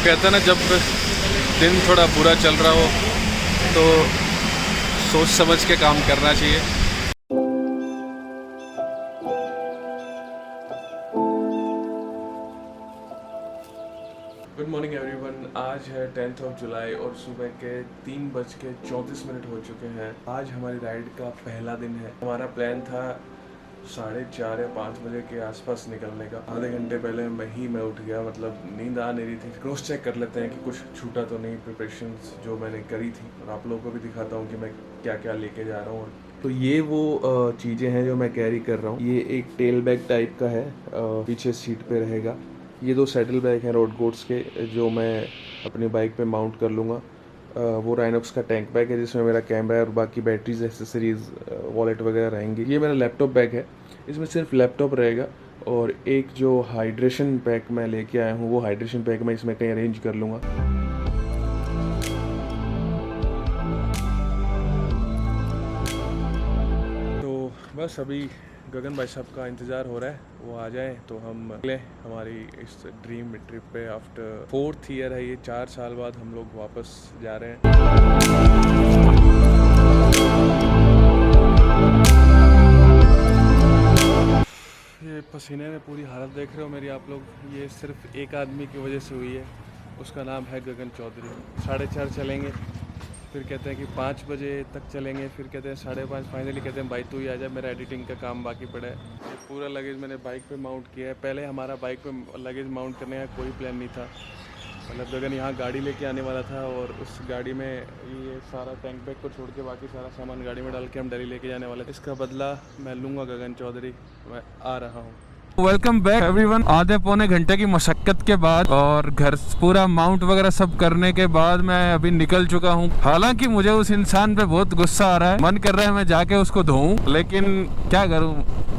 कहते हैं ना, जब दिन थोड़ा बुरा चल रहा हो तो सोच समझ के काम करना चाहिए। Good morning everyone. आज है 10 जुलाई और सुबह के 3:34 हो चुके हैं। आज हमारी राइड का पहला दिन है। हमारा प्लान था 4:30 या 5 बजे के आसपास निकलने का। आधे घंटे पहले मैं उठ गया, मतलब नींद आ नहीं रही थी। क्रॉस चेक कर लेते हैं कि कुछ छूटा तो नहीं, प्रिपरेशंस जो मैंने करी थी, और आप लोगों को भी दिखाता हूँ कि मैं क्या क्या लेके जा रहा हूँ। तो ये वो चीज़ें हैं जो मैं कैरी कर रहा हूँ। ये एक टेल बैग टाइप का है, पीछे सीट पे रहेगा। ये 2 सैडल बैग हैं रोड गोट्स के, जो मैं अपनी बाइक पे माउंट कर लूँगा। वो राइनॉक्स का टैंक बैग है जिसमें मेरा कैमरा और बाकी बैटरीज, एक्सेसरीज, वॉलेट वगैरह रहेंगे। ये मेरा लैपटॉप बैग है, इसमें सिर्फ लैपटॉप रहेगा। और एक जो हाइड्रेशन पैक मैं लेके आया हूँ, वो हाइड्रेशन पैक मैं इसमें कहीं अरेंज कर लूँगा। तो बस अभी गगन भाई साहब का इंतज़ार हो रहा है, वो आ जाए तो हम निकले हमारी इस ड्रीम ट्रिप पे। आफ्टर 4th ईयर है ये, 4 साल बाद हम लोग वापस जा रहे हैं। ये पसीने में पूरी हालत देख रहे हो मेरी आप लोग। ये सिर्फ एक आदमी की वजह से हुई है, उसका नाम है गगन चौधरी। 4:30 चलेंगे, फिर कहते हैं कि 5 बजे तक चलेंगे, फिर कहते हैं 5:30। फाइनली कहते हैं भाई तू ही आ जा, मेरा एडिटिंग का काम बाकी पड़ा है। ये पूरा लगेज मैंने बाइक पे माउंट किया है। पहले हमारा बाइक पे लगेज माउंट करने का कोई प्लान नहीं था। मतलब गगन यहाँ गाड़ी लेके आने वाला था और उस गाड़ी में ये सारा टैंक बैग को छोड़ के बाकी सारा सामान गाड़ी में डाल के हम दिल्ली लेके जाने वाले थे। इसका बदला मैं लूँगा गगन चौधरी। मैं आ रहा हूँ। Welcome back everyone. आधे पौने घंटे की मशक्कत के बाद और घर पूरा माउंट वगैरह सब करने के बाद मैं अभी निकल चुका हूँ। हालांकि मुझे उस इंसान पे बहुत गुस्सा आ रहा है, मन कर रहा है मैं जाके उसको धोऊं, लेकिन क्या करूँ,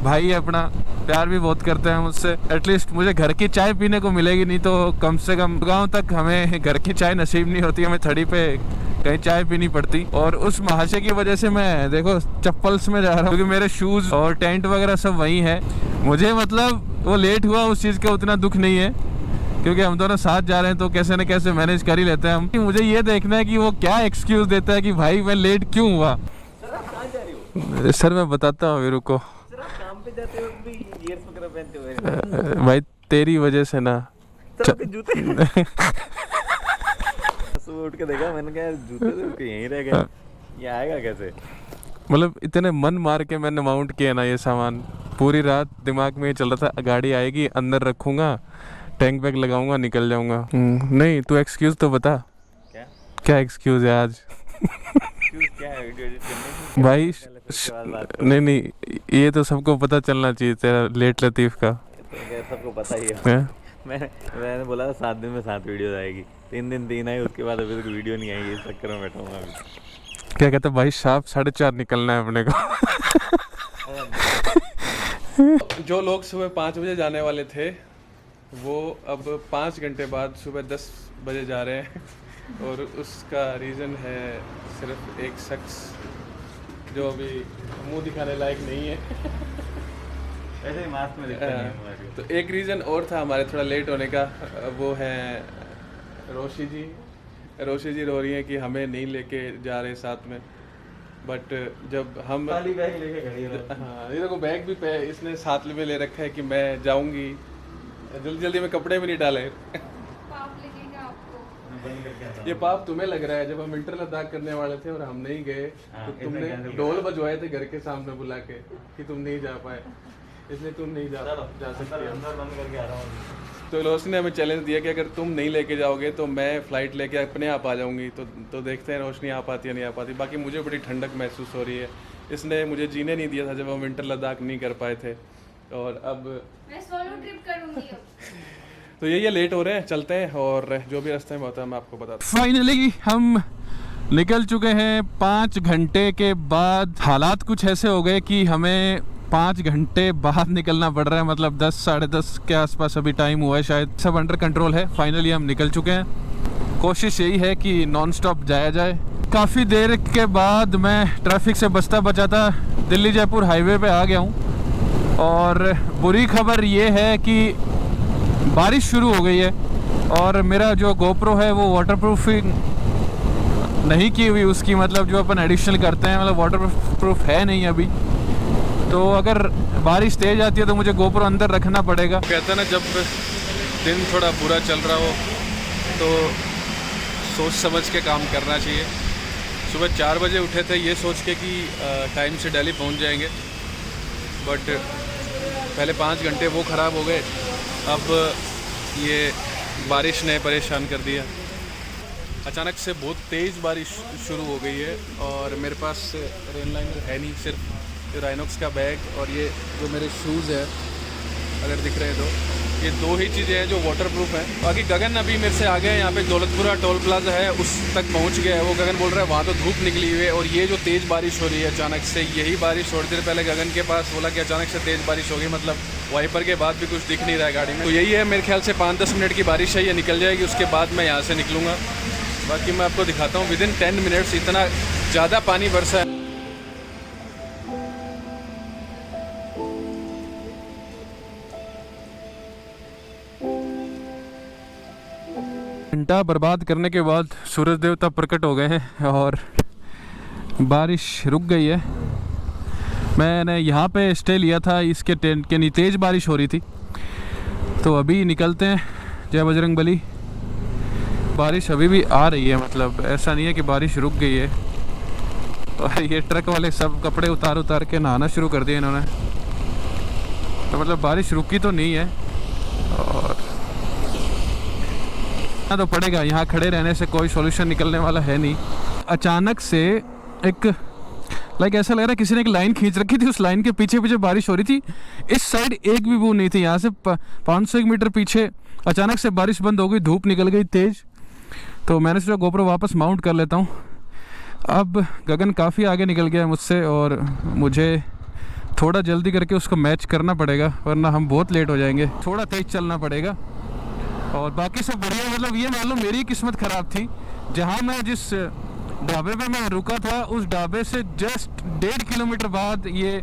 भाई अपना प्यार भी बहुत करते हैं मुझसे। एटलीस्ट मुझे घर की चाय पीने को मिलेगी, नहीं तो कम से कम गाँव तक हमें घर की चाय नसीब नहीं होती, हमें थड़ी पे कहीं चाय पीनी पड़ती। और उस महाशय की वजह से मैं देखो चप्पल्स में जा रहा हूँ, क्योंकि मेरे शूज और टेंट वगैरह सब वही है। मुझे मतलब वो लेट हुआ उस चीज़ का उतना दुख नहीं है, क्योंकि हम दोनों साथ जा रहे हैं तो कैसे न कैसे मैनेज कर ही लेते हैं हम। मुझे ये देखना है कि वो क्या एक्सक्यूज देता है कि भाई मैं लेट क्यों हुआ। सर मैं बताता हूँ, रुको। काम पे जाते हो भी गियर्स वगैरह पहनते हो भाई तेरी वजह से ना जूते सुबह उठ के देखा मैंने, कहा जूते तो यहीं रह गए, ये आएगा कैसे। मतलब इतने मन मार के मैंने माउंट किया ना ये सामान। पूरी रात दिमाग में ये चल रहा था, गाड़ी आएगी अंदर रखूंगा, टैंक बैग लगाऊंगा, निकल जाऊंगा। नहीं तू एक्सक्यूज तो बता। क्या एक्सक्यूज है आज? क्या है भाई नहीं ये तो सबको पता चलना चाहिए तेरा लेट लतीफ़ का। सबको पता ही है। मैंने बोला 7 दिन में 7 वीडियो आएगी, 3 दिन 3 आई, उसके बाद अभी तक वीडियो नहीं आई। इस चक्कर में बैठा हूँ अभी। क्या कहते भाई शार्प 4:30 निकलना है अपने को। जो लोग सुबह 5 बजे जाने वाले थे वो अब 5 घंटे बाद सुबह 10 बजे जा रहे हैं। और उसका रीज़न है सिर्फ एक शख्स जो अभी मुंह दिखाने लायक नहीं है। ऐसे ही मास्क में दिखता नहीं है। तो एक रीज़न और था हमारे थोड़ा लेट होने का, वो है रोशी जी। रोशी जी रो रही हैं कि हमें नहीं लेके जा रहे साथ में। बट जब हम खाली बैग लेके खड़ी है। हाँ, ये देखो बैग भी पे इसने साथ में ले रखा है कि मैं जाऊंगी। जल्दी में कपड़े भी नहीं डाले। ये पाप तुम्हें लग रहा है, जब हम इंटर लद्दाख करने वाले थे और हम नहीं गए तो तुमने ढोल बजवाए थे घर के सामने बुला के कि तुम नहीं जा पाए, इसलिए तुम नहीं जा सकते। अंदर बंद करके आ रहा हूँ। तो रोशनी ने हमें चैलेंज दिया कि अगर तुम नहीं लेके जाओगे तो मैं फ़्लाइट लेके अपने आप आ जाऊंगी। तो देखते हैं रोशनी आ पाती है नहीं आ पाती। बाकी मुझे बड़ी ठंडक महसूस हो रही है। इसने मुझे जीने नहीं दिया था जब हम विंटर लद्दाख नहीं कर पाए थे, और अब मैं सोलो ट्रिप करूंगी। तो ये लेट हो रहे हैं, चलते हैं और जो भी रास्ते में होता है मैं आपको बताता हूँ। फाइनली हम निकल चुके हैं 5 घंटे के बाद। हालात कुछ ऐसे हो गए कि हमें 5 घंटे बाद निकलना पड़ रहा है, मतलब 10 साढ़े 10 के आसपास अभी टाइम हुआ है शायद। सब अंडर कंट्रोल है। फाइनली हम निकल चुके हैं। कोशिश यही है कि नॉन स्टॉप जाया जाए। काफ़ी देर के बाद मैं ट्रैफिक से बचता बचाता दिल्ली जयपुर हाईवे पे आ गया हूँ। और बुरी खबर ये है कि बारिश शुरू हो गई है। और मेरा जो GoPro है वो वाटर प्रूफिंग नहीं की हुई उसकी, मतलब जो अपन एडिशनल करते हैं, मतलब वाटर प्रूफ है नहीं अभी। तो अगर बारिश तेज़ आती है तो मुझे GoPro अंदर रखना पड़ेगा। कहते हैं ना, जब दिन थोड़ा बुरा चल रहा हो तो सोच समझ के काम करना चाहिए। सुबह 4 बजे उठे थे ये सोच के कि टाइम से दिल्ली पहुंच जाएंगे, बट पहले 5 घंटे वो ख़राब हो गए। अब ये बारिश ने परेशान कर दिया। अचानक से बहुत तेज़ बारिश शुरू हो गई है और मेरे पास रेन लाइनर है नहीं, सिर्फ राइनॉक्स का बैग और ये जो मेरे शूज़ है, अगर दिख रहे हैं तो ये 2 ही चीज़ें हैं जो वाटर प्रूफ हैं। बाकी गगन अभी मेरे से आगे है, यहाँ पे दौलतपुरा टोल प्लाजा है उस तक पहुँच गया है। वो गगन बोल रहा है वहाँ तो धूप निकली हुई है, और ये जो तेज़ बारिश हो रही है अचानक से, यही बारिश थोड़ी देर पहले गगन के पास बोला कि अचानक से तेज़ बारिश हो गई, मतलब वाइपर के बाद भी कुछ दिख नहीं रहा है गाड़ी में। तो यही है, मेरे ख्याल से 5-10 मिनट की बारिश है, ये निकल जाएगी, उसके बाद मैं यहाँ से निकलूँगा। बाकी मैं आपको दिखाता हूँ, विदिन 10 मिनट्स इतना ज़्यादा पानी बरसा है। घंटा बर्बाद करने के बाद सूरज देवता प्रकट हो गए हैं और बारिश रुक गई है। मैंने यहाँ पे स्टे लिया था इसके टेंट के, नहीं तेज़ बारिश हो रही थी, तो अभी निकलते हैं। जय बजरंग बली। बारिश अभी भी आ रही है, मतलब ऐसा नहीं है कि बारिश रुक गई है। और ये ट्रक वाले सब कपड़े उतार उतार के नहाना शुरू कर दिए इन्होंने, तो मतलब बारिश रुकी तो नहीं है। और तो पड़ेगा, यहाँ खड़े रहने से कोई सॉल्यूशन निकलने वाला है नहीं। अचानक से एक ऐसा लग रहा है किसी ने एक लाइन खींच रखी थी, उस लाइन के पीछे पीछे बारिश हो रही थी। इस साइड एक भी बूंद नहीं थी, यहाँ से 500 मीटर पीछे अचानक से बारिश बंद हो गई, धूप निकल गई तेज़। तो मैंने सोचा GoPro वापस माउंट कर लेता हूँ। अब गगन काफ़ी आगे निकल गया है मुझसे और मुझे थोड़ा जल्दी करके उसको मैच करना पड़ेगा, वरना हम बहुत लेट हो जाएंगे। थोड़ा तेज़ चलना पड़ेगा और बाकी सब बढ़िया। मतलब ये मान लो मेरी किस्मत ख़राब थी, जहाँ मैं जिस ढाबे पे मैं रुका था उस ढाबे से जस्ट 1.5 किलोमीटर बाद ये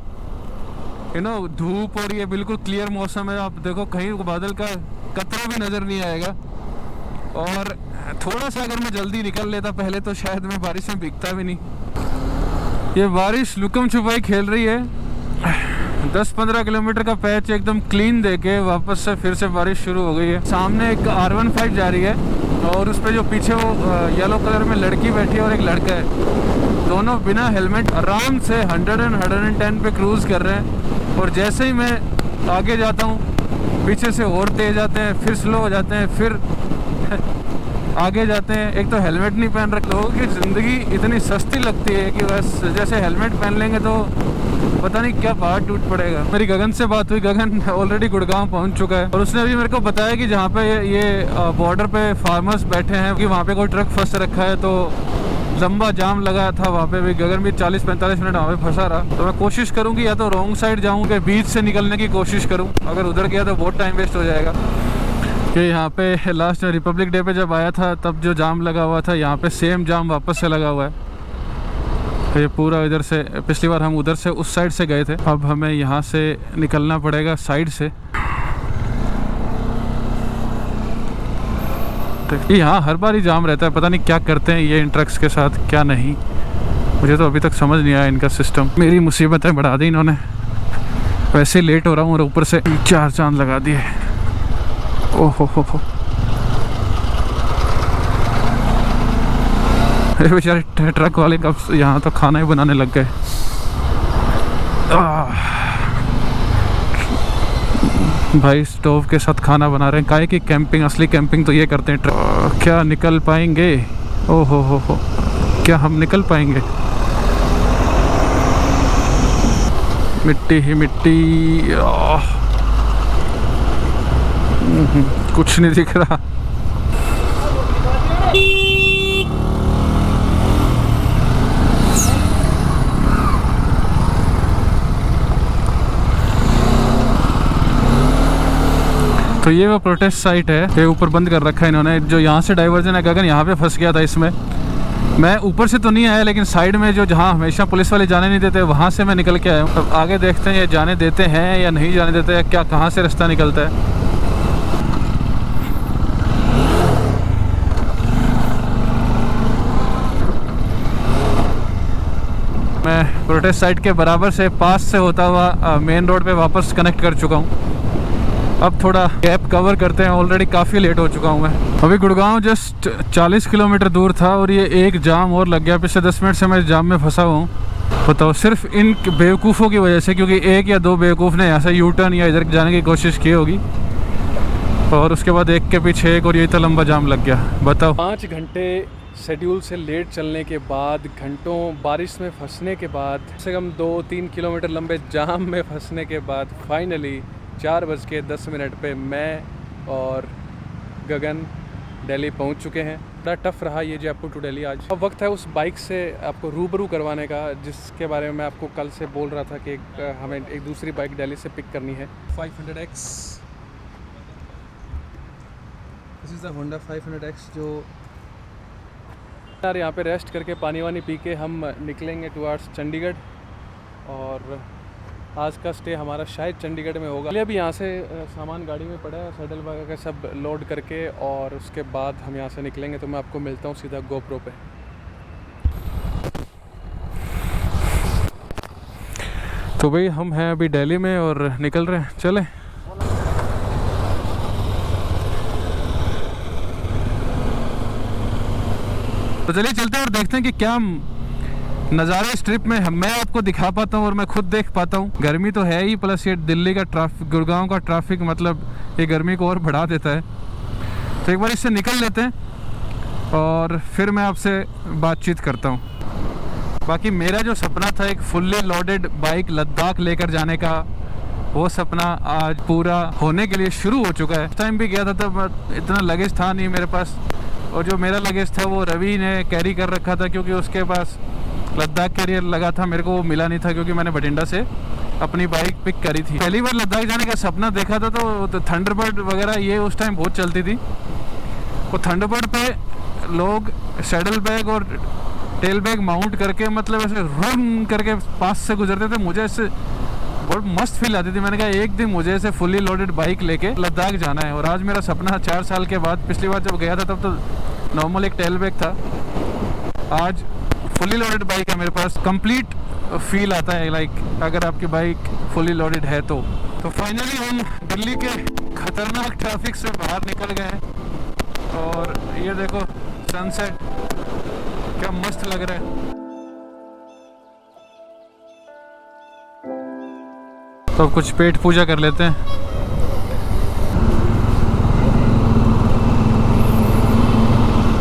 धूप और ये बिल्कुल क्लियर मौसम है। आप देखो कहीं बादल का कतरा भी नज़र नहीं आएगा। और थोड़ा सा अगर मैं जल्दी निकल लेता पहले तो शायद मैं बारिश में भीगता भी नहीं। ये बारिश लुकम छुपाई खेल रही है। 10-15 किलोमीटर का पैच एकदम क्लीन देके वापस से फिर से बारिश शुरू हो गई है। सामने एक R15 जा रही है और उस पर जो पीछे वो येलो कलर में लड़की बैठी है और एक लड़का है, दोनों बिना हेलमेट आराम से 110 पे क्रूज़ कर रहे हैं। और जैसे ही मैं आगे जाता हूँ पीछे से और तेज आते हैं, फिर स्लो हो जाते हैं, फिर आगे जाते हैं। एक तो हेलमेट नहीं पहन रखे। लोगों की ज़िंदगी इतनी सस्ती लगती है कि बस जैसे हेलमेट पहन लेंगे तो पता नहीं क्या पहाड़ टूट पड़ेगा। मेरी गगन से बात हुई, गगन ऑलरेडी गुड़गांव पहुंच चुका है और उसने अभी मेरे को बताया कि जहाँ पे ये बॉर्डर पे फार्मर्स बैठे हैं कि वहाँ पे कोई ट्रक फंस रखा है, तो लंबा जाम लगा था वहाँ पे भी। गगन भी 40-45 मिनट वहाँ पे फंसा रहा। तो मैं कोशिश करूँगी या तो रॉन्ग साइड जाऊँ कि बीच से निकलने की कोशिश करूँ। अगर उधर गया तो बहुत टाइम वेस्ट हो जाएगा। कि यहाँ पे लास्ट रिपब्लिक डे पे जब आया था तब जो जाम लगा हुआ था, यहाँ पे सेम जाम वापस से लगा हुआ है। तो ये पूरा इधर से, पिछली बार हम उधर से उस साइड से गए थे, अब हमें यहाँ से निकलना पड़ेगा साइड से। तो यहाँ हर बार ही जाम रहता है, पता नहीं क्या करते हैं ये इन ट्रक्स के साथ क्या नहीं, मुझे तो अभी तक समझ नहीं आया इनका सिस्टम। मेरी मुसीबतें बढ़ा दी इन्होंने। वैसे लेट हो रहा हूँ और ऊपर से 4 चांद लगा दिए। ओहो हो बेचारे ट्रक वाले कब यहाँ तो खाना ही बनाने लग गए। भाई स्टोव के साथ खाना बना रहे हैं। काहे की कैंपिंग, असली कैंपिंग तो ये करते हैं। क्या निकल पाएंगे? ओहो हो, क्या हम निकल पाएंगे? मिट्टी ही मिट्टी। कुछ नहीं दिख रहा। तो ये वो प्रोटेस्ट साइट है, ये ऊपर बंद कर रखा है इन्होंने। जो यहाँ से डाइवर्जन है, गगन यहाँ पे फंस गया था इसमें। मैं ऊपर से तो नहीं आया, लेकिन साइड में जो जहाँ हमेशा पुलिस वाले जाने नहीं देते वहाँ से मैं निकल के आया हूँ। अब आगे देखते हैं ये जाने देते हैं या नहीं जाने देते हैं, क्या कहाँ से रास्ता निकलता है। प्रोटेस्ट साइट के बराबर से पास से होता हुआ मेन रोड पे वापस कनेक्ट कर चुका हूँ। अब थोड़ा गैप कवर करते हैं, ऑलरेडी काफ़ी लेट हो चुका हूँ मैं। अभी गुड़गांव जस्ट 40 किलोमीटर दूर था और ये एक जाम और लग गया। पिछले 10 मिनट से मैं जाम में फंसा हुआ हूँ। बताओ, सिर्फ इन बेवकूफ़ों की वजह से, क्योंकि एक या दो बेवकूफ़ ने यहाँ से यू टर्न या इधर जाने की कोशिश की होगी और उसके बाद एक के पीछे एक और यही तो लंबा जाम लग गया। बताओ, 5 घंटे शेड्यूल से लेट चलने के बाद, घंटों बारिश में फंसने के बाद, कम से कम 2-3 किलोमीटर लंबे जाम में फंसने के बाद फाइनली 4:10 पे मैं और गगन दिल्ली पहुंच चुके हैं। बड़ा टफ़ रहा ये जयपुर टू दिल्ली आज। अब वक्त है उस बाइक से आपको रूबरू करवाने का जिसके बारे में मैं आपको कल से बोल रहा था कि हमें एक दूसरी बाइक दिल्ली से पिक करनी है। 500X, this is the Honda 500X। जो यार यहाँ पे रेस्ट करके पानी वानी पी के हम निकलेंगे टुवार्ड्स चंडीगढ़ और आज का स्टे हमारा शायद चंडीगढ़ में होगा। अभी यहाँ से सामान गाड़ी में पड़ा है, सैडल वगैरह सब लोड करके और उसके बाद हम यहाँ से निकलेंगे। तो मैं आपको मिलता हूँ सीधा गोप्रो पे। तो भाई हम हैं अभी दिल्ली में और निकल रहे हैं, चलें। तो चलिए चलते हैं और देखते हैं कि क्या नज़ारे इस ट्रिप में मैं आपको दिखा पाता हूँ और मैं खुद देख पाता हूँ। गर्मी तो है ही, प्लस ये दिल्ली का ट्रैफिक, गुड़गांव का ट्रैफिक मतलब ये गर्मी को और बढ़ा देता है। तो एक बार इससे निकल लेते हैं और फिर मैं आपसे बातचीत करता हूँ। बाकी मेरा जो सपना था एक फुल्ली लोडेड बाइक लद्दाख लेकर जाने का, वो सपना आज पूरा होने के लिए शुरू हो चुका है। उस टाइम भी गया था तब इतना लगेज था नहीं मेरे पास, और जो मेरा लगेज था वो रवि ने कैरी कर रखा था क्योंकि उसके पास लद्दाख कैरियर लगा था। मेरे को वो मिला नहीं था क्योंकि मैंने बठिंडा से अपनी बाइक पिक करी थी। पहली बार लद्दाख जाने का सपना देखा था तो थंडरबर्ड वगैरह ये उस टाइम बहुत चलती थी। वो थंडरबर्ड पे लोग सैडल बैग और टेल बैग माउंट करके मतलब ऐसे रन करके पास से गुजरते थे। मुझे ऐसे बहुत मस्त फील आती थी। मैंने कहा एक दिन मुझे ऐसे फुली लोडेड बाइक लेके लद्दाख जाना है। और आज मेरा सपना 4 साल के बाद, पिछली बार जब गया था तब तो नॉर्मल एक टेल बैग था, आज फुली लोडेड बाइक है मेरे पास। कंप्लीट फील आता है लाइक अगर आपकी बाइक फुली लोडेड है तो फाइनली हम दिल्ली के खतरनाक ट्रैफिक से बाहर निकल गए हैं और ये देखो सनसेट क्या मस्त लग रहा है। तो अब कुछ पेट पूजा कर लेते हैं।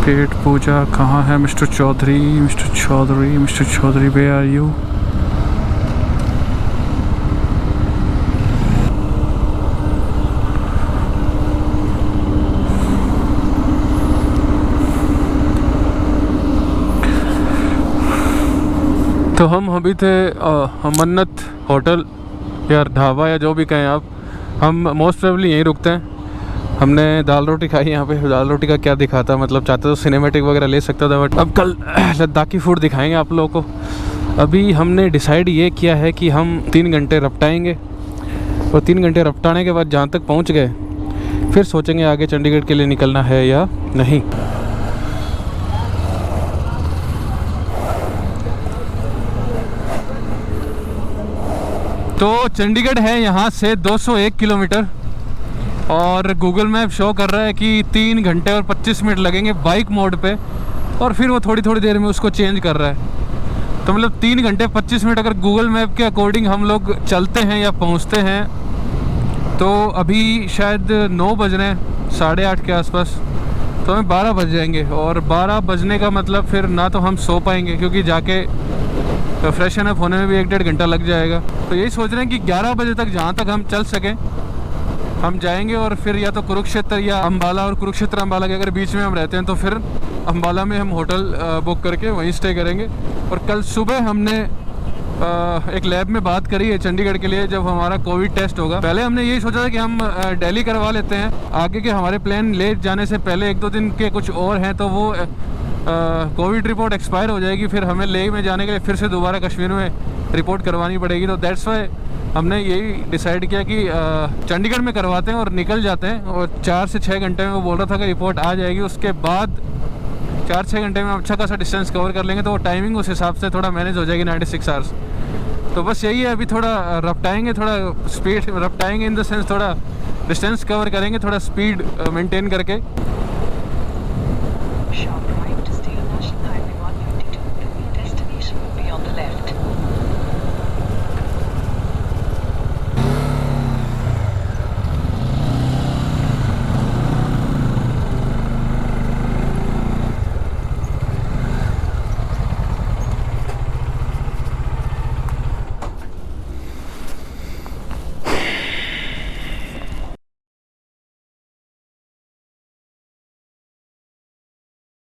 पेट पूजा कहाँ है mister Chaudhary? Mister Chaudhary, mister Chaudhary, where are you? तो हम अभी थे मन्नत होटल या ढाबा या जो भी कहें आप। हम मोस्ट प्रोबेबली यहीं रुकते हैं। हमने दाल रोटी खाई यहाँ पे। दाल रोटी का क्या दिखाता, मतलब चाहते तो सिनेमैटिक वगैरह ले सकता था, बट अब कल लद्दाखी फूड दिखाएंगे आप लोगों को। अभी हमने डिसाइड ये किया है कि हम 3 घंटे रपटाएंगे और 3 घंटे रपटाने के बाद जहाँ तक पहुँच गए फिर सोचेंगे आगे चंडीगढ़ के लिए निकलना है या नहीं। तो चंडीगढ़ है यहाँ से 201 किलोमीटर और गूगल मैप शो कर रहा है कि 3 घंटे और 25 मिनट लगेंगे बाइक मोड पे, और फिर वो थोड़ी थोड़ी देर में उसको चेंज कर रहा है। तो मतलब 3 घंटे 25 मिनट अगर गूगल मैप के अकॉर्डिंग हम लोग चलते हैं या पहुँचते हैं तो अभी शायद 9 बज रहे हैं, 8:30 के आसपास, तो हमें 12 बज जाएंगे। और 12 बजने का मतलब फिर ना तो हम सो पाएंगे क्योंकि जाके तो फ्रेशन अप होने में भी 1-1.5 घंटा लग जाएगा। तो यही सोच रहे हैं कि 11 बजे तक जहाँ तक हम चल सकें हम जाएंगे, और फिर या तो कुरुक्षेत्र या अम्बाला, और कुरुक्षेत्र अम्बाला के अगर बीच में हम रहते हैं तो फिर अम्बाला में हम होटल बुक करके वहीं स्टे करेंगे। और कल सुबह हमने एक लैब में बात करी है चंडीगढ़ के लिए जब हमारा कोविड टेस्ट होगा। पहले हमने यही सोचा था कि हम दिल्ली करवा लेते हैं, आगे के हमारे प्लान ले जाने से पहले 1-2 दिन के कुछ और हैं तो वो कोविड रिपोर्ट एक्सपायर हो जाएगी, फिर हमें लेह में जाने के लिए फिर से दोबारा कश्मीर में रिपोर्ट करवानी पड़ेगी। तो दैट्स वाई हमने यही डिसाइड किया कि चंडीगढ़ में करवाते हैं और निकल जाते हैं। और 4 से 6 घंटे में वो बोल रहा था कि रिपोर्ट आ जाएगी, उसके बाद 4-6 घंटे में अच्छा खासा डिस्टेंस कवर कर लेंगे तो वो टाइमिंग उस हिसाब से थोड़ा मैनेज हो जाएगी 96 आवर्स। तो बस यही है, अभी थोड़ा रफ्टाएंगे, थोड़ा स्पीड रफ्टाएंगे इन द सेंस थोड़ा डिस्टेंस कवर करेंगे, थोड़ा स्पीड मेंटेन करके।